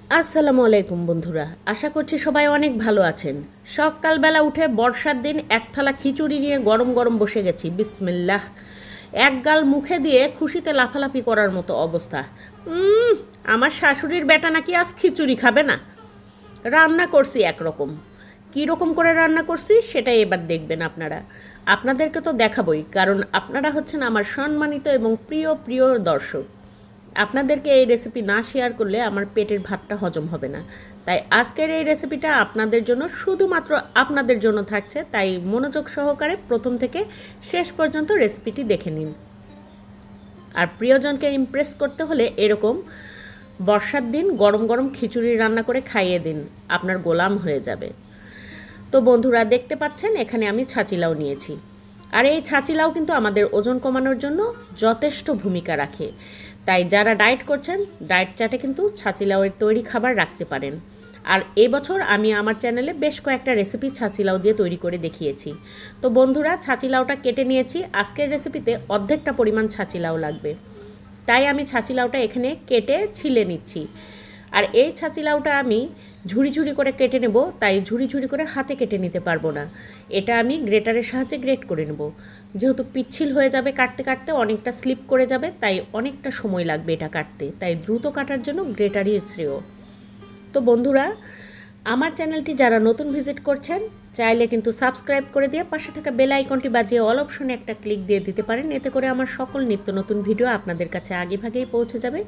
আসসালামু আলাইকুম বন্ধুরা, আশা করছি সবাই অনেক ভালো আছেন। সকালবেলা উঠে বর্ষার দিন এক থালা খিচুড়ি নিয়ে গরম গরম বসে গেছি। বিসমিল্লাহ, এক গাল মুখে দিয়ে খুশিতে লাফালাফি করার মতো অবস্থা। উম, আমার শাশুড়ির বেটা নাকি আজ খিচুড়ি খাবে না। রান্না করছি একরকম, কী রকম করে রান্না করছি সেটাই এবার দেখবেন আপনারা। আপনাদেরকে তো দেখাবই, কারণ আপনারা হচ্ছেন আমার সম্মানিত এবং প্রিয় প্রিয় দর্শক। আপনাদেরকে এই রেসিপি না শেয়ার করলে আমার পেটের ভাতটা হজম হবে না। তাই আজকের এই রেসিপিটা আপনাদের জন্য, শুধুমাত্র আপনাদের জন্য থাকছে। তাই মনোযোগ সহকারে প্রথম থেকে শেষ পর্যন্ত রেসিপিটি দেখে নিন। আর প্রিয়জনকে ইমপ্রেস করতে হলে এরকম বর্ষার দিন গরম গরম খিচুড়ি রান্না করে খাইয়ে দিন, আপনার গোলাম হয়ে যাবে। তো বন্ধুরা, দেখতে পাচ্ছেন এখানে আমি ছাচিলাও নিয়েছি। আর এই ছাচিলাও কিন্তু আমাদের ওজন কমানোর জন্য যথেষ্ট ভূমিকা রাখে। তাই যারা ডায়েট করছেন, ডায়েট চার্টে কিন্তু ছাচিলাওয়ের তৈরি খাবার রাখতে পারেন। আর এবছর আমি আমার চ্যানেলে বেশ কয়েকটা রেসিপি ছাচিলাও দিয়ে তৈরি করে দেখিয়েছি। তো বন্ধুরা, ছাচিলাওটা কেটে নিয়েছি। আজকের রেসিপিতে অর্ধেকটা পরিমাণ ছাচিলাও লাগবে, তাই আমি ছাচিলাওটা এখানে কেটে ছিলে নিচ্ছি। আর এই ছাচিলাওটা আমি ঝুড়ি ঝুড়ি করে কেটে নেব, তাই ঝুড়ি ঝুড়ি করে হাতে কেটে নিতে পারবো না। এটা আমি গ্রেটারের সাহায্যে গ্রেট করে নেব। যেহেতু পিচ্ছিল হয়ে যাবে কাটতে কাটতে, অনেকটা স্লিপ করে যাবে, তাই অনেকটা সময় লাগবে এটা কাটতে। তাই দ্রুত কাটার জন্য গ্রেটারই শ্রেয়। তো বন্ধুরা, আমার চ্যানেলটি যারা নতুন ভিজিট করছেন, চাইলে কিন্তু সাবস্ক্রাইব করে দিয়ে পাশে থাকা বেল আইকনটি বাজিয়ে অল অপশনে একটা ক্লিক দিয়ে দিতে পারেন। এতে করে আমার সকল নিত্য নতুন ভিডিও আপনাদের কাছে আগেভাগেই পৌঁছে যাবে।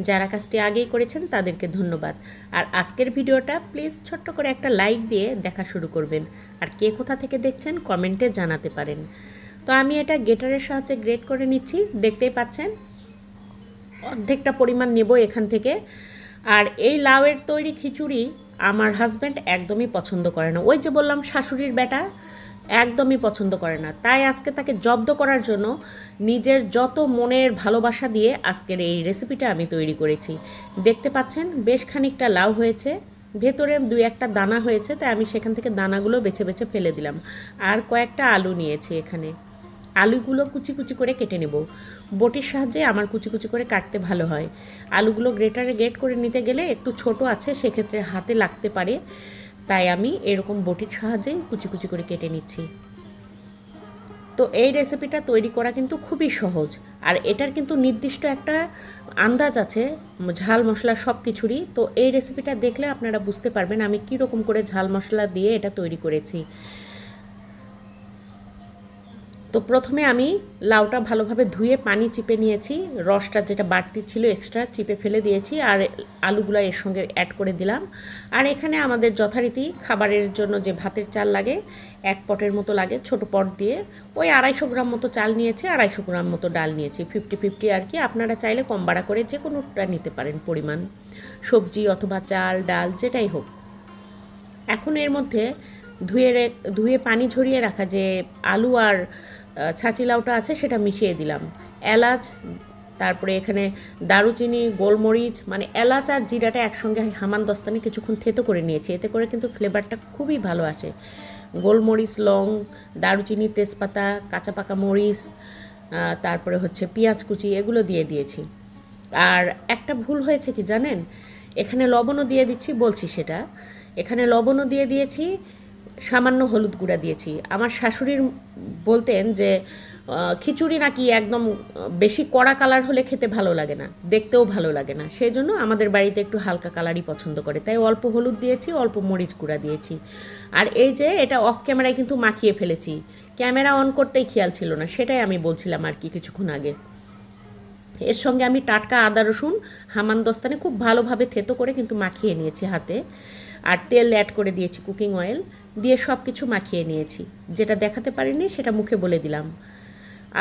যারা কাজটি আগেই করেছেন তাদেরকে ধন্যবাদ। আর আজকের ভিডিওটা প্লিজ ছোট্ট করে একটা লাইক দিয়ে দেখা শুরু করবেন। আর কে কোথা থেকে দেখছেন কমেন্টে জানাতে পারেন। তো আমি এটা গ্রেটারের সাহায্যে গ্রেট করে নিচ্ছি, দেখতেই পাচ্ছেন। অর্ধেকটা পরিমাণ নেব এখান থেকে। আর এই লাউয়ের তৈরি খিচুড়ি আমার হাজব্যান্ড একদমই পছন্দ করে না। ওই যে বললাম, শাশুড়ির বেটা একদমই পছন্দ করে না। তাই আজকে তাকে জব্দ করার জন্য নিজের যত মনের ভালোবাসা দিয়ে আজকের এই রেসিপিটা আমি তৈরি করেছি। দেখতে পাচ্ছেন বেশ খানিকটা লাউ হয়েছে, ভেতরে দুই একটা দানা হয়েছে, তাই আমি সেখান থেকে দানাগুলো বেছে বেছে ফেলে দিলাম। আর কয়েকটা আলু নিয়েছি এখানে। আলুগুলো কুচি কুচি করে কেটে নেব। বটির সাহায্যে আমার কুচি কুচি করে কাটতে ভালো হয়। আলুগুলো গ্রেটারে গ্রেট করে নিতে গেলে একটু ছোট আছে, সেক্ষেত্রে হাতে লাগতে পারে। তাই আমি এরকম বটির সাহায্যেই কুচি কুচি করে কেটে নিচ্ছি। তো এই রেসিপিটা তৈরি করা কিন্তু খুবই সহজ। আর এটার কিন্তু নির্দিষ্ট একটা আন্দাজ আছে ঝাল মশলা সব কিছুরই। তো এই রেসিপিটা দেখলে আপনারা বুঝতে পারবেন আমি কী রকম করে ঝাল মশলা দিয়ে এটা তৈরি করেছি। তো প্রথমে আমি লাউটা ভালোভাবে ধুয়ে পানি চিপে নিয়েছি, রসটা যেটা বাড়তি ছিল এক্সট্রা চিপে ফেলে দিয়েছি। আর আলুগুলো এর সঙ্গে অ্যাড করে দিলাম। আর এখানে আমাদের যথারীতি খাবারের জন্য যে ভাতের চাল লাগে, এক পটের মতো লাগে, ছোট পট দিয়ে ওই 250 গ্রাম মতো চাল নিয়েছি, 250 গ্রাম মতো ডাল নিয়েছি। 50-50 আর কি। আপনারা চাইলে কম বাড়া করে যে কোনোটা নিতে পারেন পরিমাণ, সবজি অথবা চাল ডাল যেটাই হোক। এখন এর মধ্যে ধুয়ে পানি ঝরিয়ে রাখা যে আলু আর ছাচিলাওটা আছে সেটা মিশিয়ে দিলাম। এলাচ, তারপরে এখানে দারুচিনি, গোলমরিচ, মানে এলাচ আর জিরাটা একসঙ্গে হামানদস্তানে কিছুক্ষণ থেতো করে নিয়েছি। এতে করে কিন্তু ফ্লেভারটা খুবই ভালো আসে। গোলমরিচ, লং, দারুচিনি, তেজপাতা, কাঁচা পাকা মরিচ, তারপরে হচ্ছে পেঁয়াজ কুচি, এগুলো দিয়ে দিয়েছি। আর একটা ভুল হয়েছে কি জানেন, এখানে লবণও দিয়ে দিচ্ছি, বলছি সেটা। এখানে লবণও দিয়ে দিয়েছি, সামান্য হলুদ গুঁড়া দিয়েছি। আমার শাশুড়ির বলতেন যে খিচুড়ি নাকি একদম বেশি কড়া কালার হলে খেতে ভালো লাগে না, দেখতেও ভালো লাগে না। সেই জন্য আমাদের বাড়িতে একটু হালকা কালারই পছন্দ করে, তাই অল্প হলুদ দিয়েছি, অল্প মরিচ গুঁড়া দিয়েছি। আর এই যে এটা অফ ক্যামেরায় কিন্তু মাখিয়ে ফেলেছি, ক্যামেরা অন করতেই খেয়াল ছিল না, সেটাই আমি বলছিলাম আর কি কিছুক্ষণ আগে। এর সঙ্গে আমি টাটকা আদা রসুন হামানদস্তানে খুব ভালোভাবে থেতো করে কিন্তু মাখিয়ে নিয়েছি হাতে। আর তেল অ্যাড করে দিয়েছি, কুকিং অয়েল দিয়ে সব কিছু মাখিয়ে নিয়েছি। যেটা দেখাতে পারিনি সেটা মুখে বলে দিলাম।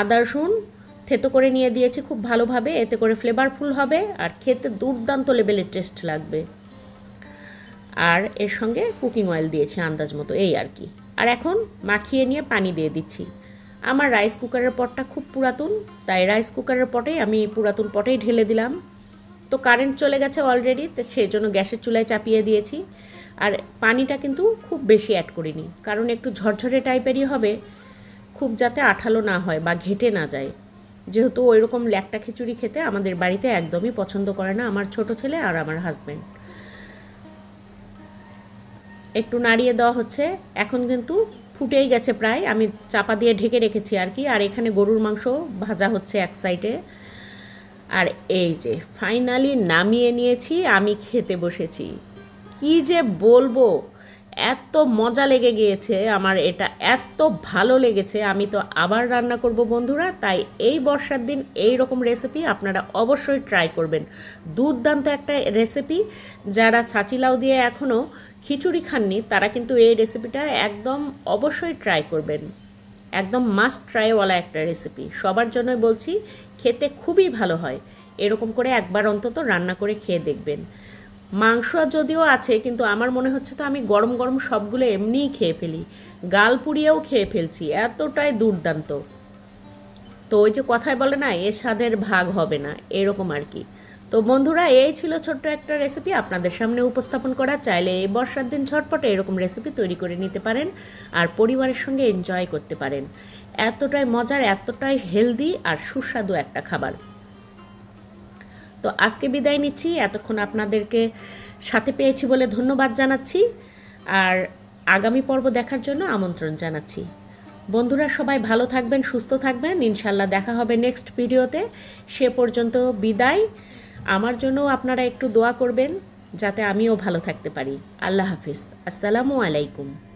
আদা রসুন থেতো করে নিয়ে দিয়েছি খুব ভালোভাবে, এতে করে ফ্লেভারফুল হবে আর খেতে দুর্দান্ত লেভেলের টেস্ট লাগবে। আর এর সঙ্গে কুকিং অয়েল দিয়েছি আন্দাজ মতো, এই আর কি। আর এখন মাখিয়ে নিয়ে পানি দিয়ে দিচ্ছি। আমার রাইস কুকারের পটটা খুব পুরাতন, তাই রাইস কুকারের পটেই আমি পুরাতন পটেই ঢেলে দিলাম। তো কারেন্ট চলে গেছে অলরেডি, তো সেই জন্য গ্যাসের চুলায় চাপিয়ে দিয়েছি। আর পানিটা কিন্তু খুব বেশি অ্যাড করিনি, কারণ একটু ঝরঝরে টাইপেরই হবে, খুব যাতে আঠালো না হয় বা ঘেটে না যায়। যেহেতু ওই রকম ল্যাকটা খিচুড়ি খেতে আমাদের বাড়িতে একদমই পছন্দ করে না আমার ছোট ছেলে আর আমার হাজব্যান্ড। একটু নাড়িয়ে দেওয়া হচ্ছে। এখন কিন্তু ফুটেই গেছে প্রায়, আমি চাপা দিয়ে ঢেকে রেখেছি আর কি। আর এখানে গরুর মাংস ভাজা হচ্ছে এক সাইডে। আর এই যে ফাইনালি নামিয়ে নিয়েছি, আমি খেতে বসেছি। কি যে বলবো, এত মজা লেগে গিয়েছে আমার, এটা এত ভালো লেগেছে, আমি তো আবার রান্না করব বন্ধুরা। তাই এই বর্ষার দিন এই রকম রেসিপি আপনারা অবশ্যই ট্রাই করবেন। দুর্দান্ত একটা রেসিপি। যারা ছাঁচি লাউ দিয়ে এখনও খিচুড়ি খাননি তারা কিন্তু এই রেসিপিটা একদম অবশ্যই ট্রাই করবেন। একদম মাস্ট ট্রাইওয়ালা একটা রেসিপি, সবার জন্যই বলছি। খেতে খুবই ভালো হয়, এরকম করে একবার অন্তত রান্না করে খেয়ে দেখবেন। মাংস যদিও আছে, কিন্তু আমার মনে হচ্ছে তো আমি গরম গরম সবগুলো এমনিই খেয়ে ফেলি, গাল পুড়িয়েও খেয়ে ফেলছি, এতটাই দুর্দান্ত। তো ওই যে কথায় বলে না, এ স্বাদের ভাগ হবে না, এরকম আর কি। তো বন্ধুরা, এই ছিল ছোট্ট একটা রেসিপি আপনাদের সামনে উপস্থাপন করা। চাইলে এই বর্ষার দিন ঝটপটে এরকম রেসিপি তৈরি করে নিতে পারেন আর পরিবারের সঙ্গে এনজয় করতে পারেন। এতটাই মজার, এতটাই হেলদি আর সুস্বাদু একটা খাবার। তো আজকে বিদায় নিচ্ছি, এতক্ষণ আপনাদেরকে সাথে পেয়েছি বলে ধন্যবাদ জানাচ্ছি, আর আগামী পর্ব দেখার জন্য আমন্ত্রণ জানাচ্ছি। বন্ধুরা সবাই ভালো থাকবেন, সুস্থ থাকবেন, ইনশাল্লাহ দেখা হবে নেক্সট ভিডিওতে। সে পর্যন্ত বিদায়। আমার জন্য আপনারা একটু দোয়া করবেন যাতে আমিও ভালো থাকতে পারি। আল্লাহ হাফিজ, আসসালামু আলাইকুম।